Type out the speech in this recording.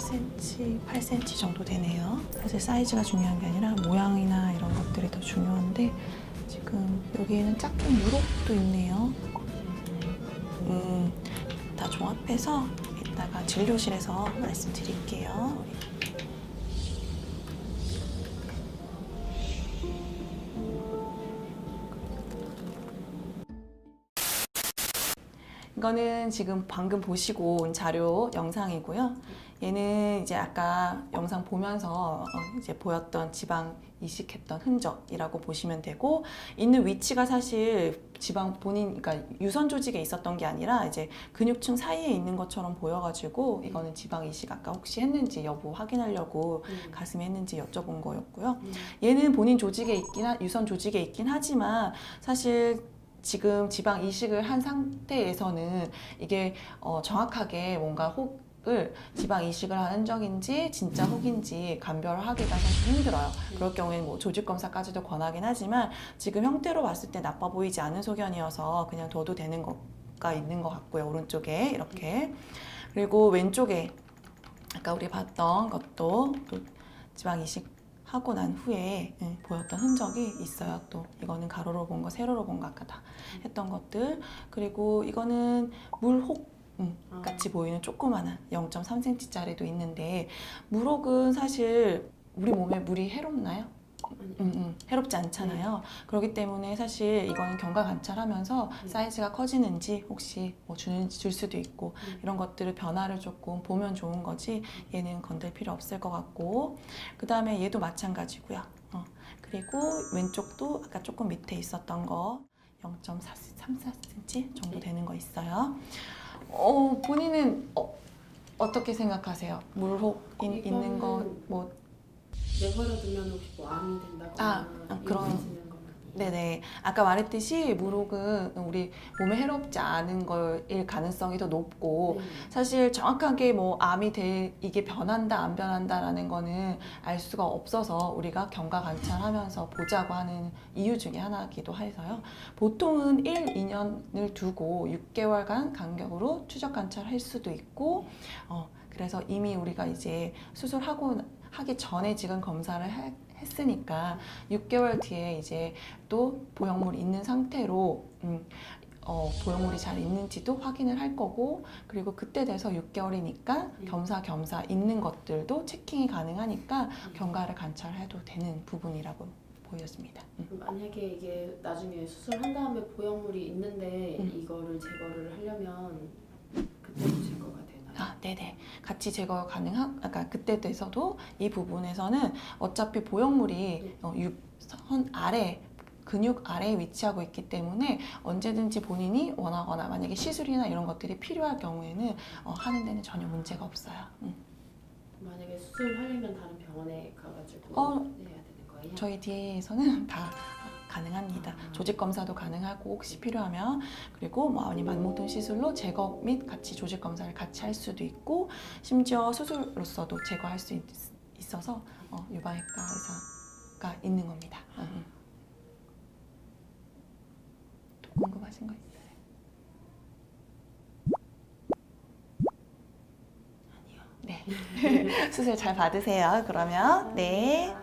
7cm, 8cm 정도 되네요. 사실 사이즈가 중요한 게 아니라 모양이나 이런 것들이 더 중요한데 지금 여기에는 짝꿍 무릎도 있네요. 다 종합해서 이따가 진료실에서 말씀드릴게요. 이거는 지금 방금 보시고 온 자료 영상이고요. 얘는 이제 아까 영상 보면서 이제 보였던 지방 이식했던 흔적이라고 보시면 되고, 있는 위치가 사실 지방 본인, 그러니까 유선 조직에 있었던 게 아니라 이제 근육층 사이에 있는 것처럼 보여가지고 이거는 지방 이식 아까 혹시 했는지 여부 확인하려고 가슴에 했는지 여쭤본 거였고요. 얘는 본인 조직에 유선 조직에 있긴 하지만 사실 지금 지방 이식을 한 상태에서는 이게 정확하게 뭔가 혹을 지방 이식을 한 흔적인지 진짜 혹인지 감별하기가 사실 힘들어요. 그럴 경우에는 뭐 조직 검사까지도 권하긴 하지만 지금 형태로 봤을 때 나빠 보이지 않은 소견이어서 그냥 둬도 되는 거가 있는 것 같고요. 오른쪽에 이렇게. 그리고 왼쪽에 아까 우리 봤던 것도 또 지방 이식 하고 난 후에 보였던 흔적이 있어요. 또 이거는 가로로 본 거, 세로로 본 거 아까 다 했던 것들. 그리고 이거는 물혹 같이 보이는 조그마한 0.3cm짜리도 있는데, 물혹은 사실 우리 몸에 물이 해롭나요? 해롭지 않잖아요. 그렇기 때문에 사실 이거는 경과 관찰하면서 사이즈가 커지는지 혹시 뭐 줄 수도 있고 이런 것들을 변화를 조금 보면 좋은 거지, 얘는 건들 필요 없을 것 같고, 그 다음에 얘도 마찬가지고요. 그리고 왼쪽도 아까 조금 밑에 있었던 거 0.34cm 정도 되는 거 있어요. 본인은 어떻게 생각하세요? 물혹 있는 거 뭐 내버려 두면 혹시 뭐 암이 된다거나 그런. 네네. 아까 말했듯이 물혹은 우리 몸에 해롭지 않은 거일 가능성이 더 높고, 사실 정확하게 뭐 암이 이게 변한다 안 변한다라는 거는 알 수가 없어서 우리가 경과 관찰하면서 보자고 하는 이유 중에 하나이기도 해서요. 보통은 1, 2년을 두고 6개월간 간격으로 추적 관찰할 수도 있고, 그래서 이미 우리가 이제 하기 전에 지금 검사를 했으니까 6개월 뒤에 이제 또 보형물이 있는 상태로 보형물이 잘 있는지도 확인을 할 거고, 그리고 그때 돼서 6개월이니까 겸사겸사 있는 것들도 체킹이 가능하니까 경과를 관찰해도 되는 부분이라고 보여집니다. 만약에 이게 나중에 수술한 다음에 보형물이 있는데 이거를 제거를 하려면 그때도 제거가 되나요? 네네. 같이 제거 그러니까 그때 돼서도 이 부분에서는 어차피 보형물이 선 아래, 근육 아래에 위치하고 있기 때문에 언제든지 본인이 원하거나 만약에 시술이나 이런 것들이 필요할 경우에는 하는 데는 전혀 문제가 없어요. 만약에 수술하려면 다른 병원에 가가지고 해야 되는 거예요? 저희 DA에서는 다 가능합니다. 조직 검사도 가능하고 혹시 필요하면, 그리고 뭐 아니면 모든 시술로 제거 및 같이 조직 검사를 같이 할 수도 있고, 심지어 수술로서도 제거할 수 있어서 유방외과 의사가 있는 겁니다. 또 궁금하신 거 있어요? 아니요. 네. 수술 잘 받으세요. 그러면 네.